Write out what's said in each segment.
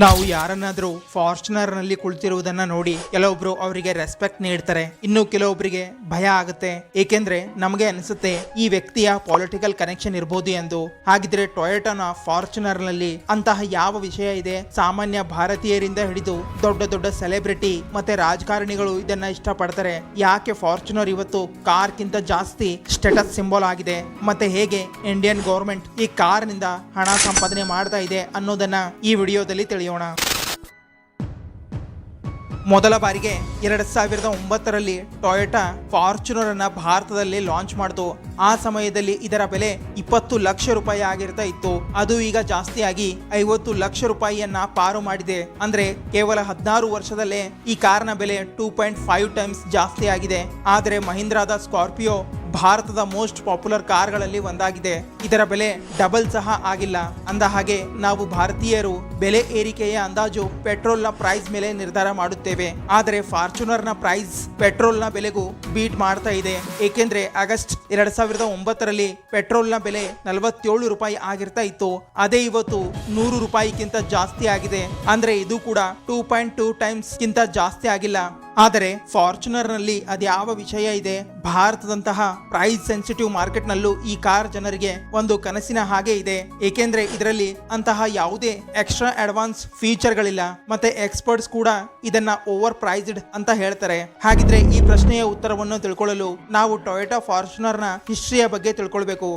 ನಾವು ಯಾರನ್ನಾದ್ರೂ ಫಾರ್ಚುನರ್ ನಲ್ಲಿ ಕುಳಿತಿರುವುದನ್ನ ನೋಡಿ ಕೆಲವೊಬ್ರು ಅವರಿಗೆ ರೆಸ್ಪೆಕ್ಟ್ ನೀಡ್ತಾರೆ, ಇನ್ನು ಕೆಲವೊಬ್ಬರಿಗೆ ಭಯ ಆಗುತ್ತೆ. ಏಕೆಂದ್ರೆ ನಮಗೆ ಅನಿಸುತ್ತೆ ಈ ವ್ಯಕ್ತಿಯ ಪೊಲಿಟಿಕಲ್ ಕನೆಕ್ಷನ್ ಇರಬಹುದು ಎಂದು. ಹಾಗಿದ್ರೆ ಟೊಯೋಟಾನ ಫಾರ್ಚುನರ್ ನಲ್ಲಿ ಅಂತಹ ಯಾವ ವಿಷಯ ಇದೆ? ಸಾಮಾನ್ಯ ಭಾರತೀಯರಿಂದ ಹಿಡಿದು ದೊಡ್ಡ ದೊಡ್ಡ ಸೆಲೆಬ್ರಿಟಿ ಮತ್ತೆ ರಾಜಕಾರಣಿಗಳು ಇದನ್ನ ಇಷ್ಟಪಡ್ತಾರೆ. ಯಾಕೆ ಫಾರ್ಚುನರ್ ಇವತ್ತು ಕಾರ್ ಕಿಂತ ಜಾಸ್ತಿ ಸ್ಟೇಟಸ್ ಸಿಂಬಲ್ ಆಗಿದೆ? ಮತ್ತೆ ಹೇಗೆ ಇಂಡಿಯನ್ ಗವರ್ಮೆಂಟ್ ಈ ಕಾರ್ ನಿಂದ ಹಣ ಸಂಪಾದನೆ ಮಾಡ್ತಾ ಇದೆ ಅನ್ನೋದನ್ನ ಈ ವಿಡಿಯೋದಲ್ಲಿ ತಿಳಿಯೋಣ. ಮೊದಲ ಬಾರಿಗೆ 2009ರಲ್ಲಿ ಟೊಯೋಟಾ ಫಾರ್ಚುನರ್ ಅನ್ನ ಭಾರತದಲ್ಲಿ ಲಾಂಚ್ ಮಾಡಿತು. ಆ ಸಮಯದಲ್ಲಿ ಇದರ ಬೆಲೆ 20 ಲಕ್ಷ ರೂಪಾಯಿ ಆಗಿರ್ತಾ ಇತ್ತು. ಅದು ಈಗ ಜಾಸ್ತಿಯಾಗಿ 50 ಲಕ್ಷ ರೂಪಾಯಿಯನ್ನ ಪಾರು ಮಾಡಿದೆ. ಅಂದ್ರೆ ಕೇವಲ 16 ವರ್ಷದಲ್ಲೇ ಈ ಕಾರ್ನ ಬೆಲೆ 2.5 ಟೈಮ್ಸ್ ಜಾಸ್ತಿ ಆಗಿದೆ. ಆದರೆ ಮಹೀಂದ್ರಾದ ಸ್ಕಾರ್ಪಿಯೋ ಭಾರತದ ಮೋಸ್ಟ್ ಪಾಪ್ಯುಲರ್ ಕಾರ್ಗಳಲ್ಲಿ ಒಂದಾಗಿದೆ. ಇದರ ಬೆಲೆ ಡಬಲ್ ಸಹ ಆಗಿಲ್ಲ. ಅಂದ ಹಾಗೆ ನಾವು ಭಾರತೀಯರು ಬೆಲೆ ಏರಿಕೆಯ ಅಂದಾಜು ಪೆಟ್ರೋಲ್ನ ಪ್ರೈಸ್ ಮೇಲೆ ನಿರ್ಧಾರ ಮಾಡುತ್ತೇವೆ. ಆದರೆ ಫಾರ್ಚುನರ್ ನ ಪ್ರೈಸ್ ಪೆಟ್ರೋಲ್ ನ ಬೆಲೆಗೂ ಬೀಟ್ ಮಾಡ್ತಾ ಇದೆ. ಏಕೆಂದ್ರೆ ಆಗಸ್ಟ್ 2009ರಲ್ಲಿ ಪೆಟ್ರೋಲ್ ನ ಬೆಲೆ 47 ರೂಪಾಯಿ ಆಗಿರ್ತಾ ಇತ್ತು. ಅದೇ ಇವತ್ತು 100 ರೂಪಾಯಿಗಿಂತ ಜಾಸ್ತಿ ಆಗಿದೆ. ಅಂದ್ರೆ ಇದು ಕೂಡ 2.2 ಟೈಮ್ಸ್ ಗಿಂತ ಜಾಸ್ತಿ ಆಗಿಲ್ಲ. ಆದರೆ ಫಾರ್ಚುನರ್ ನಲ್ಲಿ ಅದ್ಯಾವ ವಿಷಯ ಇದೆ? ಭಾರತದಂತಹ ಪ್ರೈಸ್ ಸೆನ್ಸಿಟಿವ್ ಮಾರ್ಕೆಟ್ ನಲ್ಲೂ ಈ ಕಾರ್ ಜನರಿಗೆ ಒಂದು ಕನಸಿನ ಹಾಗೆ ಇದೆ. ಏಕೆಂದ್ರೆ ಇದರಲ್ಲಿ ಅಂತಹ ಯಾವುದೇ ಎಕ್ಸ್ಟ್ರಾ ಅಡ್ವಾನ್ಸ್ ಫೀಚರ್ ಗಳಿಲ್ಲ. ಮತ್ತೆ ಎಕ್ಸ್ಪರ್ಟ್ಸ್ ಕೂಡ ಇದನ್ನ ಓವರ್ ಪ್ರೈಸ್ಡ್ ಅಂತ ಹೇಳ್ತಾರೆ. ಹಾಗಿದ್ರೆ ಈ ಪ್ರಶ್ನೆಯ ಉತ್ತರವನ್ನು ತಿಳ್ಕೊಳ್ಳಲು ನಾವು ಟೊಯೋಟಾ ಫಾರ್ಚುನರ್ ನ ಹಿಸ್ಟ್ರಿಯ ಬಗ್ಗೆ ತಿಳ್ಕೊಳ್ಬೇಕು.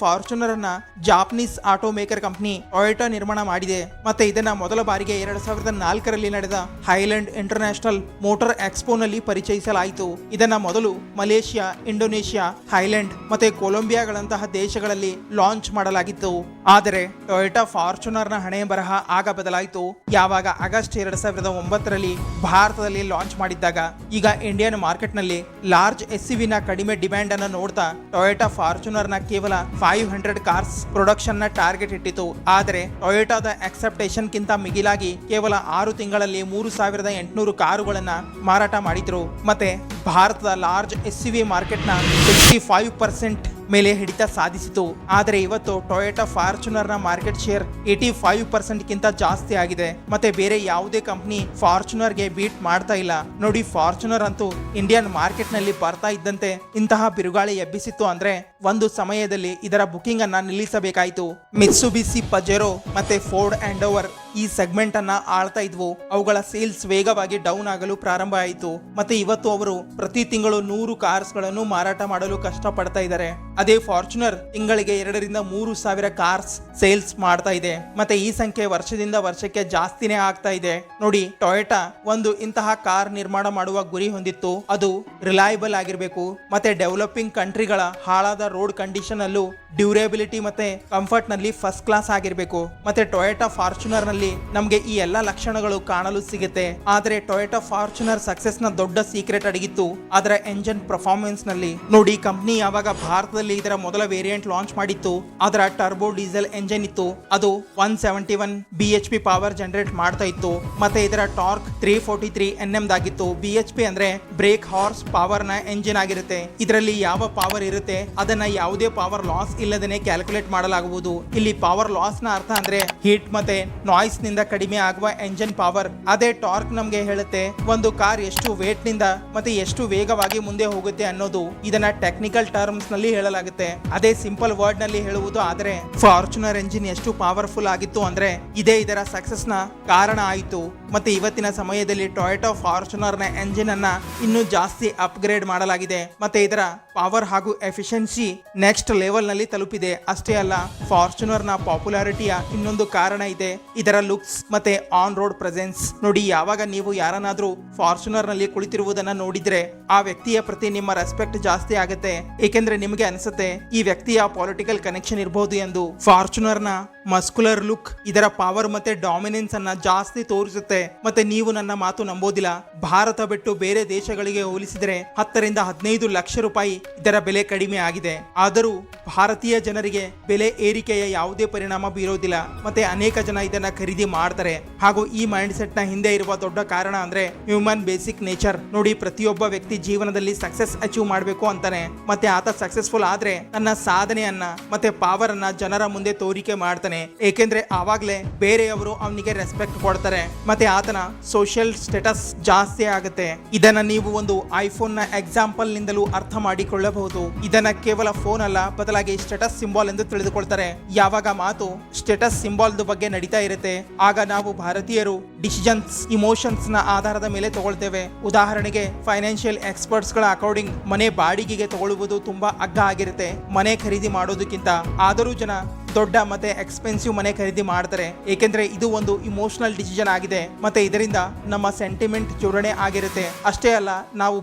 ಫಾರ್ಚುನರ್ ಅನ್ನ Japanese auto maker company Toyota ನಿರ್ಮಾಣ ಮಾಡಿದೆ. ಮತ್ತೆ ಇದನ್ನ ಮೊದಲ ಬಾರಿಗೆ 2004ರಲ್ಲಿ ನಡೆದ ಹೈಲ್ಯಾಂಡ್ ಇಂಟರ್ನ್ಯಾಷನಲ್ ಮೋಟಾರ್ ಎಕ್ಸ್ಪೋ ನಲ್ಲಿ ಪರಿಚಯಿಸಲಾಯಿತು. ಇದನ್ನ ಮೊದಲು ಮಲೇಷಿಯಾ, ಇಂಡೋನೇಷಿಯಾ, ಥೈಲ್ಯಾಂಡ್ ಮತ್ತೆ ಕೊಲಂಬಿಯಾಗಳಂತಹ ದೇಶಗಳಲ್ಲಿ ಲಾಂಚ್ ಮಾಡಲಾಗಿತ್ತು. ಆದರೆ ಟೊಯೋಟಾ ಫಾರ್ಚುನರ್ ನ ಹಣೆ ಬರಹ ಆಗ ಬದಲಾಯಿತು. ಯಾವಾಗ ಆಗಸ್ಟ್ 2009ರಲ್ಲಿ ಭಾರತದಲ್ಲಿ ಲಾಂಚ್ ಮಾಡಿದ್ದಾಗ. ಈಗ ಇಂಡಿಯನ್ ಮಾರ್ಕೆಟ್ ನಲ್ಲಿ ಲಾರ್ಜ್ ಎಸ್ಯುವಿ ನ ಕಡಿಮೆ ಡಿಮ್ಯಾಂಡ್ ಅನ್ನು ನೋಡ್ತಾ ಟೊಯೋಟಾ ಫಾರ್ಚುನರ್ ನ ಕೇವಲ 500 ಕಾರ್ಸ್ ಪ್ರೊಡಕ್ಷನ್ ನ ಟಾರ್ಗೆಟ್ ಇಟ್ಟಿತು. ಆದರೆ ಟೊಯೋಟಾದ ಎಕ್ಸೆಪ್ಟೇಷನ್ ಗಿಂತ ಮಿಗಿಲಾಗಿ ಕೇವಲ 6 ತಿಂಗಳಲ್ಲಿ 3800 ಕಾರುಗಳನ್ನ ಮಾರಾಟ ಮಾಡಿದ್ರು. ಮತ್ತೆ ಭಾರತದ ಲಾರ್ಜ್ ಎಸ್ಯುವಿ ಮಾರ್ಕೆಟ್ ನ 65% ಮೇಲೆ ಹಿಡಿತ ಸಾಧಿಸಿತು. ಆದರೆ ಇವತ್ತು ಟೊಯೋಟಾ ಫಾರ್ಚುನರ್ ನ ಮಾರ್ಕೆಟ್ ಶೇರ್ 85% ಗಿಂತ ಜಾಸ್ತಿ ಆಗಿದೆ. ಮತ್ತೆ ಬೇರೆ ಯಾವುದೇ ಕಂಪನಿ ಫಾರ್ಚುನರ್ ಗೆ ಬೀಟ್ ಮಾಡ್ತಾ ಇಲ್ಲ. ನೋಡಿ, ಫಾರ್ಚುನರ್ ಅಂತೂ ಇಂಡಿಯನ್ ಮಾರ್ಕೆಟ್ ನಲ್ಲಿ ಬರ್ತಾ ಇದ್ದಂತೆ ಇಂತಹ ಬಿರುಗಾಳಿ ಎಬ್ಬಿಸಿತ್ತು ಅಂದ್ರೆ ಒಂದು ಸಮಯದಲ್ಲಿ ಇದರ ಬುಕಿಂಗ್ ಅನ್ನ ನಿಲ್ಲಿಸಬೇಕಾಯಿತು. ಮಿತ್ಸುಬಿಸಿ ಪಜೆರೋ ಮತ್ತೆ ಫೋರ್ಡ್ ಎಂಡೋವರ್ ಈ ಸೆಗ್ಮೆಂಟ್ ಅನ್ನ ಆಳ್ತಾ ಇದ್ವು. ಅವುಗಳ ಸೇಲ್ಸ್ ವೇಗವಾಗಿ ಡೌನ್ ಆಗಲು ಪ್ರಾರಂಭ ಆಯಿತು. ಮತ್ತೆ ಇವತ್ತು ಅವರು ಪ್ರತಿ ತಿಂಗಳು 100 ಕಾರ್ಸ್ ಗಳನ್ನು ಮಾರಾಟ ಮಾಡಲು ಕಷ್ಟಪಡ್ತಾ ಇದ್ದಾರೆ. ಅದೇ ಫಾರ್ಚುನರ್ ತಿಂಗಳಿಗೆ 2,000-3,000 ಕಾರ್ಸ್ ಸೇಲ್ಸ್ ಮಾಡ್ತಾ ಇದೆ. ಮತ್ತೆ ಈ ಸಂಖ್ಯೆ ವರ್ಷದಿಂದ ವರ್ಷಕ್ಕೆ ಜಾಸ್ತಿನೇ ಆಗ್ತಾ ಇದೆ. ನೋಡಿ, ಟೊಯೋಟಾ ಒಂದು ಇಂತಹ ಕಾರ್ ನಿರ್ಮಾಣ ಮಾಡುವ ಗುರಿ ಹೊಂದಿತ್ತು. ಅದು ರಿಲಯಬಲ್ ಆಗಿರ್ಬೇಕು. ಮತ್ತೆ ಡೆವಲಪಿಂಗ್ ಕಂಟ್ರಿಗಳ ಹಾಳಾದ ರೋಡ್ ಕಂಡೀಷನ್ ಅಲ್ಲೂ ಡ್ಯೂರೇಬಿಲಿಟಿ ಮತ್ತೆ ಕಂಫರ್ಟ್ ನಲ್ಲಿ ಫಸ್ಟ್ ಕ್ಲಾಸ್ ಆಗಿರ್ಬೇಕು. ಮತ್ತೆ ಟೊಯೋಟಾ ಫಾರ್ಚುನರ್ ನಲ್ಲಿ ನಮ್ಗೆ ಈ ಎಲ್ಲಾ ಲಕ್ಷಣಗಳು ಕಾಣಲು ಸಿಗುತ್ತೆ. ಆದ್ರೆ ಟೊಯೋಟಾ ಫಾರ್ಚುನರ್ ಸಕ್ಸೆಸ್ ನ ದೊಡ್ಡ ಸೀಕ್ರೆಟ್ ಅಡಗಿತ್ತು ಅದರ ಎಂಜಿನ್ ಪರ್ಫಾರ್ಮೆನ್ಸ್ ನಲ್ಲಿ. ನೋಡಿ, ಕಂಪನಿ ಯಾವಾಗ ಭಾರತದಲ್ಲಿ ಇದರ ಮೊದಲ ವೇರಿಯಂಟ್ ಲಾಂಚ್ ಮಾಡಿತ್ತು, ಅದರ ಟರ್ಬೋ ಡೀಸೆಲ್ ಎಂಜಿನ್ ಇತ್ತು. ಅದು 171 BHP ಪವರ್ ಜನರೇಟ್ ಮಾಡ್ತಾ ಇತ್ತು. ಮತ್ತೆ ಇದರ ಟಾರ್ಕ್ 343 Nm ದಾಗಿತ್ತು. BHP ಅಂದ್ರೆ ಬ್ರೇಕ್ ಹಾರ್ಸ್ ಪವರ್ ನ ಎಂಜಿನ್ ಆಗಿರುತ್ತೆ. ಇದರಲ್ಲಿ ಯಾವ ಪವರ್ ಇರುತ್ತೆ ಅದನ್ನ ಯಾವುದೇ ಪವರ್ ಲಾಸ್ ಇಲ್ಲದೇನೆ ಕ್ಯಾಲ್ಕುಲೇಟ್ ಮಾಡಲಾಗುವುದು. ಇಲ್ಲಿ ಪವರ್ ಲಾಸ್ ನ ಅರ್ಥ ಅಂದ್ರೆ ಹೀಟ್ ಮತ್ತೆ ನಾಯ್ಸ್ ನಿಂದ ಕಡಿಮೆ ಆಗುವ ಎಂಜಿನ್ ಪವರ್. ಅದೇ ಟಾರ್ಕ್ ನಮ್ಗೆ ಹೇಳುತ್ತೆ ಒಂದು ಕಾರ್ ಎಷ್ಟು ವೇಟ್ ನಿಂದ ಮತ್ತೆ ಎಷ್ಟು ವೇಗವಾಗಿ ಮುಂದೆ ಹೋಗುತ್ತೆ ಅನ್ನೋದು. ಇದನ್ನ ಟೆಕ್ನಿಕಲ್ ಟರ್ಮ್ಸ್ ನಲ್ಲಿ ಹೇಳಲಾಗುತ್ತೆ. ಅದೇ ಸಿಂಪಲ್ ವರ್ಡ್ ನಲ್ಲಿ ಹೇಳುವುದು ಆದರೆ ಫಾರ್ಚುನರ್ ಎಂಜಿನ್ ಎಷ್ಟು ಪವರ್ಫುಲ್ ಆಗಿತ್ತು ಅಂದ್ರೆ ಇದೇ ಇದರ ಸಕ್ಸಸ್ ನ ಕಾರಣ ಆಯಿತು. ಮತ್ತೆ ಇವತ್ತಿನ ಸಮಯದಲ್ಲಿ ಟೊಯೋಟಾ ಫಾರ್ಚುನರ್ ನ ಎಂಜಿನ್ ಅನ್ನ ಇನ್ನೂ ಜಾಸ್ತಿ ಅಪ್ಗ್ರೇಡ್ ಮಾಡಲಾಗಿದೆ. ಮತ್ತೆ ಇದರ ಪವರ್ ಹಾಗೂ ಎಫಿಷಿಯನ್ಸಿ ನೆಕ್ಸ್ಟ್ ಲೆವೆಲ್ ನಲ್ಲಿ ತಲುಪಿದೆ. ಅಷ್ಟೇ ಅಲ್ಲ, ಫಾರ್ಚುನರ್ ನ ಪಾಪ್ಯುಲಾರಿಟಿಯ ಇನ್ನೊಂದು ಕಾರಣ ಇದೆ, ಇದರ ಲುಕ್ಸ್ ಮತ್ತೆ ಆನ್ ರೋಡ್ ಪ್ರೆಸೆನ್ಸ್. ನೋಡಿ, ಯಾವಾಗ ನೀವು ಯಾರನ್ನಾದ್ರೂ ಫಾರ್ಚುನರ್ ನಲ್ಲಿ ಕುಳಿತಿರುವುದನ್ನ ನೋಡಿದ್ರೆ ಆ ವ್ಯಕ್ತಿಯ ಪ್ರತಿ ನಿಮ್ಮ ರೆಸ್ಪೆಕ್ಟ್ ಜಾಸ್ತಿ ಆಗುತ್ತೆ. ಏಕೆಂದ್ರೆ ನಿಮಗೆ ಅನಿಸುತ್ತೆ ಈ ವ್ಯಕ್ತಿಯ ಪೊಲಿಟಿಕಲ್ ಕನೆಕ್ಷನ್ ಇರಬಹುದು ಎಂದು. ಫಾರ್ಚುನರ್ ನ ಮಸ್ಕ್ಯುಲರ್ ಲುಕ್ ಇದರ ಪವರ್ ಮತ್ತೆ ಡಾಮಿನೆನ್ಸ್ ಅನ್ನ ಜಾಸ್ತಿ ತೋರಿಸುತ್ತೆ. ಮತ್ತೆ ನೀವು ನನ್ನ ಮಾತು ನಂಬೋದಿಲ್ಲ, ಭಾರತ ಬಿಟ್ಟು ಬೇರೆ ದೇಶಗಳಿಗೆ ಹೋಲಿಸಿದರೆ 10 ರಿಂದ 15 ಲಕ್ಷ ರೂಪಾಯಿ ಇದರ ಬೆಲೆ ಕಡಿಮೆ ಆಗಿದೆ. ಆದರೂ ಭಾರತೀಯ ಜನರಿಗೆ ಬೆಲೆ ಏರಿಕೆಯ ಯಾವುದೇ ಪರಿಣಾಮ ಬೀರೋದಿಲ್ಲ. ಮತ್ತೆ ಅನೇಕ ಜನ ಇದನ್ನ ಖರೀದಿ ಮಾಡ್ತಾರೆ. ಹಾಗೂ ಈ ಮೈಂಡ್ ಸೆಟ್ ನ ಹಿಂದೆ ಇರುವ ದೊಡ್ಡ ಕಾರಣ ಅಂದ್ರೆ ಹ್ಯೂಮನ್ ಬೇಸಿಕ್ ನೇಚರ್. ನೋಡಿ, ಪ್ರತಿಯೊಬ್ಬ ವ್ಯಕ್ತಿ ಜೀವನದಲ್ಲಿ ಸಕ್ಸಸ್ ಅಚೀವ್ ಮಾಡಬೇಕು ಅಂತಾನೆ. ಮತ್ತೆ ಆತ ಸಕ್ಸಸ್ಫುಲ್ ಆದ್ರೆ ತನ್ನ ಸಾಧನೆಯನ್ನ ಮತ್ತೆ ಪವರ್ ಅನ್ನ ಜನರ ಮುಂದೆ ತೋರಿಕೆ ಮಾಡ್ತಾನೆ. ಏಕೆಂದ್ರೆ ಆವಾಗ್ಲೇ ಬೇರೆಯವರು ಅವನಿಗೆ ರೆಸ್ಪೆಕ್ಟ್ ಕೊಡ್ತಾರೆ. ಮತ್ತೆ ಆತನ ಸೋಷಿಯಲ್ ಸ್ಟೇಟಸ್ ಜಾಸ್ತಿ ಆಗುತ್ತೆ. ಇದನ್ನ ನೀವು ಒಂದು ಐಫೋನ್ ನ ಎಕ್ಸಾಂಪಲ್ ನಿಂದಲೂ ಅರ್ಥ ಮಾಡಿಕೊಳ್ಳಬಹುದು. ಇದನ್ನ ಕೇವಲ ಫೋನ್ ಅಲ್ಲ, ಬದಲಾಗಿ ಸ್ಟೇಟಸ್ ಸಿಂಬಾಲ್ ಎಂದು ತಿಳಿದುಕೊಳ್ತಾರೆ. ಯಾವಾಗ ಮಾತು ಸ್ಟೇಟಸ್ ಸಿಂಬಾಲ್ ಬಗ್ಗೆ ನಡೀತಾ ಇರುತ್ತೆ, ಆಗ ನಾವು ಭಾರತೀಯರು ಡಿಸಿಷನ್ಸ್ ಇಮೋಷನ್ಸ್ ನ ಆಧಾರದ ಮೇಲೆ ತಗೊಳ್ತೇವೆ. ಉದಾಹರಣೆಗೆ ಫೈನಾನ್ಷಿಯಲ್ ಎಕ್ಸ್ಪರ್ಟ್ಸ್ ಗಳ ಅಕಾರ್ಡಿಂಗ್ ಮನೆ ಬಾಡಿಗೆಗೆ ತಗೊಳ್ಳುವುದು ತುಂಬಾ ಅಗ್ಗ ಆಗಿರುತ್ತೆ ಮನೆ ಖರೀದಿ ಮಾಡೋದಕ್ಕಿಂತ. ಆದರೂ ಜನ ದೊಡ್ಡ ಮತ್ತೆ ಎಕ್ಸ್ಪೆನ್ಸಿವ್ ಮನೆ ಖರೀದಿ ಮಾಡ್ತಾರೆ, ಏಕೆಂದ್ರೆ ಇದು ಒಂದು ಇಮೋಷನಲ್ ಡಿಸಿಷನ್ ಆಗಿದೆ. ಮತ್ತೆ ಇದರಿಂದ ನಮ್ಮ ಸೆಂಟಿಮೆಂಟ್ ಜೋಡಣೆ ಆಗಿರುತ್ತೆ. ಅಷ್ಟೇ ಅಲ್ಲ, ನಾವು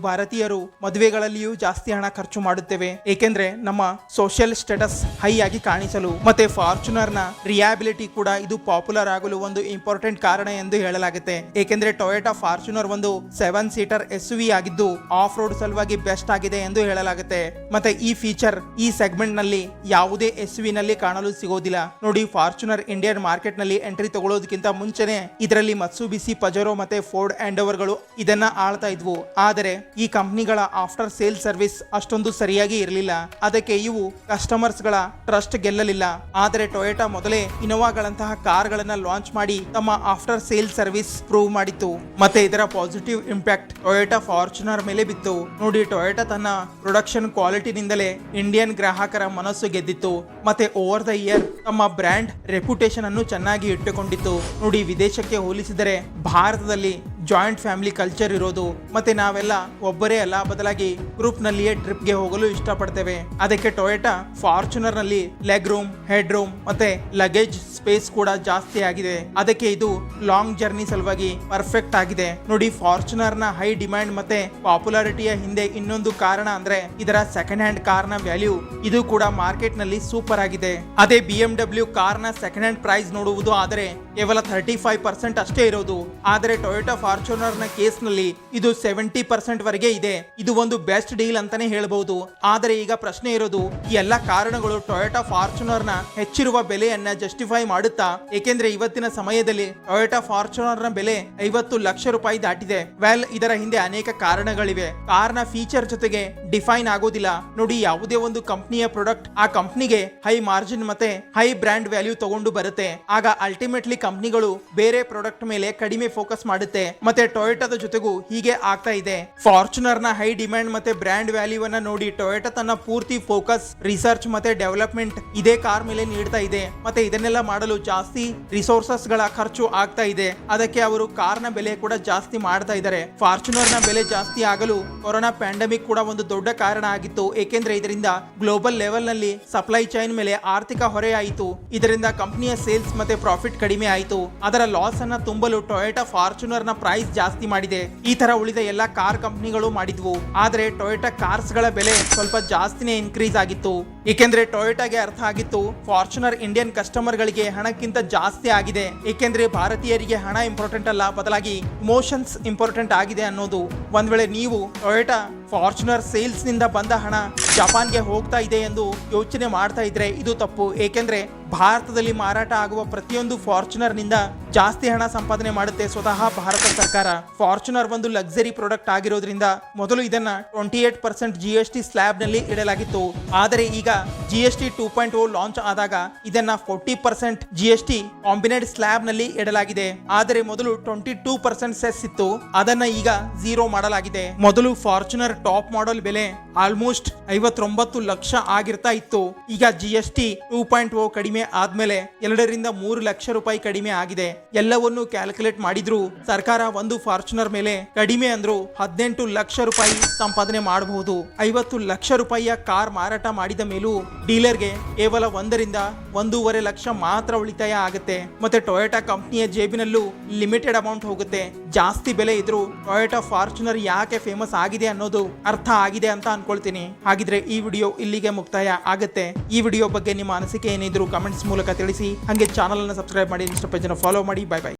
ಭಾರತೀಯರು ಮದುವೆಗಳಲ್ಲಿಯೂ ಜಾಸ್ತಿ ಹಣ ಖರ್ಚು ಮಾಡುತ್ತೇವೆ, ಏಕೆಂದ್ರೆ ನಮ್ಮ ಸೋಷಿಯಲ್ ಸ್ಟೇಟಸ್ ಹೈ ಆಗಿ ಕಾಣಿಸಲು. ಮತ್ತೆ ಫಾರ್ಚುನರ್ ನ ರಿಯಾಬಿಲಿಟಿ ಕೂಡ ಇದು ಪಾಪ್ಯುಲರ್ ಆಗಲು ಒಂದು ಇಂಪಾರ್ಟೆಂಟ್ ಕಾರಣ ಎಂದು ಹೇಳಲಾಗುತ್ತೆ. ಏಕೆಂದ್ರೆ ಟೊಯೋಟಾ ಫಾರ್ಚುನರ್ ಒಂದು 7 ಸೀಟರ್ SUV ಆಗಿದ್ದು ಆಫ್ ರೋಡ್ ಸಲುವಾಗಿ ಬೆಸ್ಟ್ ಆಗಿದೆ ಎಂದು ಹೇಳಲಾಗುತ್ತೆ. ಮತ್ತೆ ಈ ಫೀಚರ್ ಈ ಸೆಗ್ಮೆಂಟ್ ನಲ್ಲಿ ಯಾವುದೇ SUV ನಲ್ಲಿ ಕಾಣಲು ಸಿಗೋದಿಲ್ಲ. ನೋಡಿ, ಫಾರ್ಚುನರ್ ಇಂಡಿಯನ್ ಮಾರ್ಕೆಟ್ ನಲ್ಲಿ ಎಂಟ್ರಿ ತಗೊಳ್ಳೋದಕ್ಕಿಂತ ಮುಂಚೆನೆ ಇದರಲ್ಲಿ ಮತ್ಸುಬಿಸಿ ಪಜೆರೋ ಮತ್ತೆ ಫೋರ್ಡ್ ಎಂಡೋವರ್ ಗಳು ಇದನ್ನ ಆಳ್ತಾ ಇದ್ವು. ಆದರೆ ಈ ಕಂಪನಿಗಳ ಆಫ್ಟರ್ ಸೇಲ್ ಸರ್ವಿಸ್ ಅಷ್ಟೊಂದು ಸರಿಯಾಗಿ ಇರಲಿಲ್ಲ. ಅದಕ್ಕೆ ಇವು ಕಸ್ಟಮರ್ಸ್ ಗಳ ಟ್ರಸ್ಟ್ ಗೆಲ್ಲಲಿಲ್ಲ. ಆದರೆ ಟೊಯೋಟಾ ಮೊದಲೇ ಇನೋವಾಗಳಂತಹ ಕಾರ್ ಗಳನ್ನ ಲಾಂಚ್ ಮಾಡಿ ತಮ್ಮ ಆಫ್ಟರ್ ಸೇಲ್ ಸರ್ವಿಸ್ ಪ್ರೂವ್ ಮಾಡಿತ್ತು. ಮತ್ತೆ ಇದರ ಪಾಸಿಟಿವ್ ಇಂಪ್ಯಾಕ್ಟ್ ಟೊಯೋಟಾ ಫಾರ್ಚುನರ್ ಮೇಲೆ ಬಿತ್ತು. ನೋಡಿ, ಟೊಯೋಟಾ ತನ್ನ ಪ್ರೊಡಕ್ಷನ್ ಕ್ವಾಲಿಟಿನಿಂದಲೇ ಇಂಡಿಯನ್ ಗ್ರಾಹಕರ ಮನಸ್ಸು ಗೆದ್ದಿತ್ತು. ಮತ್ತೆ ಓವರ್ ದ ಇಯರ್ ತಮ್ಮ ಬ್ರ್ಯಾಂಡ್ ರೆಪ್ಯುಟೇಷನ್ ಅನ್ನು ಚೆನ್ನಾಗಿ ಇಟ್ಟುಕೊಂಡಿತ್ತು. ನೋಡಿ, ವಿದೇಶಕ್ಕೆ ಹೋಲಿಸಿದರೆ ಭಾರತದಲ್ಲಿ ಜಾಯಿಂಟ್ ಫ್ಯಾಮಿಲಿ ಕಲ್ಚರ್ ಇರೋದು. ಮತ್ತೆ ನಾವೆಲ್ಲ ಒಬ್ಬರೇ ಅಲ್ಲ, ಬದಲಾಗಿ ಗ್ರೂಪ್ ನಲ್ಲಿಯೇ ಟ್ರಿಪ್ ಗೆ ಹೋಗಲು ಇಷ್ಟಪಡ್ತೇವೆ. ಅದಕ್ಕೆ ಟೊಯೋಟಾ ಫಾರ್ಚುನರ್ ನಲ್ಲಿ ಲೆಗ್ ರೂಮ್, ಹೆಡ್ ರೂಮ್ ಮತ್ತೆ ಲಗೇಜ್ ಸ್ಪೇಸ್ ಕೂಡ ಜಾಸ್ತಿ ಆಗಿದೆ. ಅದಕ್ಕೆ ಇದು ಲಾಂಗ್ ಜರ್ನಿ ಸಲುವಾಗಿ ಪರ್ಫೆಕ್ಟ್ ಆಗಿದೆ. ನೋಡಿ, ಫಾರ್ಚುನರ್ ನ ಹೈ ಡಿಮ್ಯಾಂಡ್ ಮತ್ತೆ ಪಾಪ್ಯುಲಾರಿಟಿಯ ಹಿಂದೆ ಇನ್ನೊಂದು ಕಾರಣ ಅಂದ್ರೆ ಇದರ ಸೆಕೆಂಡ್ ಹ್ಯಾಂಡ್ ಕಾರ್ ನ ವ್ಯಾಲ್ಯೂ. ಇದು ಕೂಡ ಮಾರ್ಕೆಟ್ ನಲ್ಲಿ ಸೂಪರ್ ಆಗಿದೆ. ಅದೇ BMW ಕಾರ್ ನ ಸೆಕೆಂಡ್ ಹ್ಯಾಂಡ್ ಪ್ರೈಸ್ ನೋಡುವುದು ಆದರೆ ಕೇವಲ 35% ಅಷ್ಟೇ ಇರೋದು. ಆದರೆ ಟೊಯೋಟಾ ಫಾರ್ಚುನರ್ ನ ಕೇಸ್ ನಲ್ಲಿ ಇದು 70% ವರೆಗೆ ಇದೆ. ಇದು ಒಂದು ಬೆಸ್ಟ್ ಡೀಲ್ ಅಂತಾನೆ ಹೇಳಬಹುದು. ಆದರೆ ಈಗ ಪ್ರಶ್ನೆ ಇರೋದು, ಈ ಎಲ್ಲಾ ಕಾರಣಗಳು ಟೊಯೋಟಾ ಫಾರ್ಚುನರ್ ನ ಹೆಚ್ಚಿರುವ ಬೆಲೆಯನ್ನ ಜಸ್ಟಿಫೈ ಮಾಡುತ್ತಾ? ಏಕೆಂದ್ರೆ ಇವತ್ತಿನ ಸಮಯದಲ್ಲಿ ಟೊಯೋಟಾ ಫಾರ್ಚುನರ್ ನ ಬೆಲೆ 50 ಲಕ್ಷ ರೂಪಾಯಿ ದಾಟಿದೆ. ವೆಲ್, ಇದರ ಹಿಂದೆ ಅನೇಕ ಕಾರಣಗಳಿವೆ. ಕಾರ್ ನ ಫೀಚರ್ ಜೊತೆಗೆ ಡಿಫೈನ್ ಆಗೋದಿಲ್ಲ. ನೋಡಿ, ಯಾವುದೇ ಒಂದು ಕಂಪನಿಯ ಪ್ರಾಡಕ್ಟ್ ಆ ಕಂಪನಿಗೆ ಹೈ ಮಾರ್ಜಿನ್ ಮತ್ತೆ ಹೈ ಬ್ರ್ಯಾಂಡ್ ವ್ಯಾಲ್ಯೂ ತಗೊಂಡು ಬರುತ್ತೆ. ಆಗ ಅಲ್ಟಿಮೇಟ್ಲಿ ಕಂಪನಿಗಳು ಬೇರೆ ಪ್ರಾಡಕ್ಟ್ ಮೇಲೆ ಕಡಿಮೆ ಫೋಕಸ್ ಮಾಡುತ್ತೆ. ಮತ್ತೆ ಟೊಯೋಟಾದ ಜೊತೆಗೂ ಹೀಗೆ ಆಗ್ತಾ ಇದೆ. ಫಾರ್ಚುನರ್ ನ ಹೈ ಡಿಮ್ಯಾಂಡ್ ಮತ್ತೆ ಬ್ರ್ಯಾಂಡ್ ವ್ಯಾಲ್ಯೂ ಅನ್ನ ನೋಡಿ ಟೊಯೋಟಾ ತನ್ನ ಪೂರ್ತಿ ಫೋಕಸ್ ರಿಸರ್ಚ್ ಮತ್ತೆ ಡೆವಲಪ್ಮೆಂಟ್ ಇದೇ ಕಾರ್ ಮೇಲೆ ನೀಡ್ತಾ ಇದೆ. ಮತ್ತೆ ಇದನ್ನೆಲ್ಲ ಮಾಡಲು ಜಾಸ್ತಿ ರಿಸೋರ್ಸಸ್ ಗಳ ಖರ್ಚು ಆಗ್ತಾ ಇದೆ. ಅದಕ್ಕೆ ಅವರು ಕಾರ್ ನ ಬೆಲೆ ಕೂಡ ಜಾಸ್ತಿ ಮಾಡ್ತಾ ಇದ್ದಾರೆ. ಫಾರ್ಚುನರ್ ನ ಬೆಲೆ ಜಾಸ್ತಿ ಆಗಲು ಕೊರೋನಾ ಪ್ಯಾಂಡಮಿಕ್ ಕೂಡ ಒಂದು ದೊಡ್ಡ ಕಾರಣ ಆಗಿತ್ತು. ಏಕೆಂದ್ರೆ ಇದರಿಂದ ಗ್ಲೋಬಲ್ ಲೆವೆಲ್ ನಲ್ಲಿ ಸಪ್ಲೈ ಚೈನ್ ಮೇಲೆ ಆರ್ಥಿಕ ಹೊರೆ ಆಯಿತು. ಇದರಿಂದ ಕಂಪನಿಯ ಸೇಲ್ಸ್ ಮತ್ತೆ ಪ್ರಾಫಿಟ್ ಕಡಿಮೆ ಆಯಿತು. ಅದರ ಲಾಸ್ ಅನ್ನ ತುಂಬಲು ಟೊಯೋಟಾ ಫಾರ್ಚುನರ್ ನ ಪ್ರೈಸ್ ಜಾಸ್ತಿ ಮಾಡಿದೆ. ಈ ತರ ಉಳಿದ ಎಲ್ಲಾ ಕಾರ್ ಕಂಪನಿಗಳು ಮಾಡಿದ್ವು. ಆದ್ರೆ ಟೊಯೋಟಾ ಕಾರ್ಸ್ ಗಳ ಬೆಲೆ ಸ್ವಲ್ಪ ಜಾಸ್ತಿನೇ ಇನ್ಕ್ರೀಸ್ ಆಗಿತ್ತು. ಏಕೆಂದ್ರೆ ಟೊಯೋಟಾಗೆ ಅರ್ಥ ಆಗಿತ್ತು ಫಾರ್ಚುನರ್ ಇಂಡಿಯನ್ ಕಸ್ಟಮರ್ ಗಳಿಗೆ ಹಣಕ್ಕಿಂತ ಜಾಸ್ತಿ ಆಗಿದೆ. ಏಕೆಂದ್ರೆ ಭಾರತೀಯರಿಗೆ ಹಣ ಇಂಪಾರ್ಟೆಂಟ್ ಅಲ್ಲ, ಬದಲಾಗಿ ಇಮೋಷನ್ಸ್ ಇಂಪಾರ್ಟೆಂಟ್ ಆಗಿದೆ ಅನ್ನೋದು. ಒಂದ್ ವೇಳೆ ನೀವು ಟೊಯೋಟಾ ಫಾರ್ಚುನರ್ ಸೇಲ್ಸ್ ನಿಂದ ಬಂದ ಹಣ ಜಪಾನ್ಗೆ ಹೋಗ್ತಾ ಇದೆ ಎಂದು ಯೋಚನೆ ಮಾಡ್ತಾ ಇದ್ರೆ ಇದು ತಪ್ಪು. ಏಕೆಂದ್ರೆ ಭಾರತದಲ್ಲಿ ಮಾರಾಟ ಆಗುವ ಪ್ರತಿಯೊಂದು ಫಾರ್ಚುನರ್ ನಿಂದ ಜಾಸ್ತಿ ಹಣ ಸಂಪಾದನೆ ಮಾಡುತ್ತೆ ಸ್ವತಃ ಭಾರತ ಸರ್ಕಾರ. ಫಾರ್ಚುನರ್ ಒಂದು ಲಕ್ಸರಿ ಪ್ರಾಡಕ್ಟ್ ಆಗಿರೋದ್ರಿಂದ ಮೊದಲು ಇದನ್ನ 28% GST ಸ್ಲ್ಯಾಬ್ ನಲ್ಲಿ ಇಡಲಾಗಿತ್ತು. ಆದರೆ ಈಗ GST 2.0 ಲಾಂಚ್ ಆದಾಗ ಇದನ್ನ 40% GST ಕಾಂಬಿನೇಟ್ ಸ್ಲ್ಯಾಬ್ ನಲ್ಲಿ ಇಡಲಾಗಿದೆ. ಆದರೆ ಮೊದಲು 22% ಸೆಸ್ ಇತ್ತು, ಅದನ್ನ ಈಗ 0 ಮಾಡಲಾಗಿದೆ. ಮೊದಲು ಫಾರ್ಚುನರ್ ಟಾಪ್ ಮಾಡೆಲ್ ಬೆಲೆ ಆಲ್ಮೋಸ್ಟ್ 59 ಲಕ್ಷ ಆಗಿರ್ತಾ ಇತ್ತು. ಈಗ GST 2.0 ಕಡಿಮೆ ಆದ್ಮೇಲೆ 2 ರಿಂದ 3 ಲಕ್ಷ ರೂಪಾಯಿ ಕಡಿಮೆ ಆಗಿದೆ. ಎಲ್ಲವನ್ನು ಕ್ಯಾಲ್ಕುಲೇಟ್ ಮಾಡಿದ್ರು ಸರ್ಕಾರ ಒಂದು ಫಾರ್ಚುನರ್ ಮೇಲೆ ಕಡಿಮೆ ಅಂದ್ರೂ 18 ಲಕ್ಷ ರೂಪಾಯಿ ಸಂಪಾದನೆ ಮಾಡಬಹುದು. 50 ಲಕ್ಷ ರೂಪಾಯಿಯ ಕಾರ್ ಮಾರಾಟ ಮಾಡಿದ ಮೇಲೂ ಡೀಲರ್ಗೆ ಕೇವಲ 1 ರಿಂದ 1.5 ಲಕ್ಷ ಮಾತ್ರ ಉಳಿತಾಯ ಆಗುತ್ತೆ. ಮತ್ತೆ ಟೊಯೋಟಾ ಕಂಪನಿಯ ಜೇಬಿನಲ್ಲೂ ಲಿಮಿಟೆಡ್ ಅಮೌಂಟ್ ಹೋಗುತ್ತೆ. ಜಾಸ್ತಿ ಬೆಲೆ ಇದ್ರೂ ಟೊಯೋಟಾ ಫಾರ್ಚುನರ್ ಯಾಕೆ ಫೇಮಸ್ ಆಗಿದೆ ಅನ್ನೋದು ಅರ್ಥ ಆಗಿದೆ ಅಂತ ಅನ್ಕೊಳ್ತೀನಿ. ಹಾಗಿದ್ರೆ ಈ ವಿಡಿಯೋ ಇಲ್ಲಿಗೆ ಮುಕ್ತಾಯ ಆಗುತ್ತೆ. ಈ ವಿಡಿಯೋ ಬಗ್ಗೆ ನಿಮ್ಮ ಅನಿಸಿಕೆ ಏನಿದ್ರು ಕಮೆಂಟ್ಸ್ ಮೂಲಕ ತಿಳಿಸಿ. ಹಾಗೆ ಚಾನಲ್ ಅನ್ನು ಸಬ್ಸ್ಕ್ರೈಬ್ ಮಾಡಿ, ಇನ್ಸ್ಟಾ ಪೇಜ್ ಅನ್ನು ಫಾಲೋ ಮಾಡಿ. Bye bye.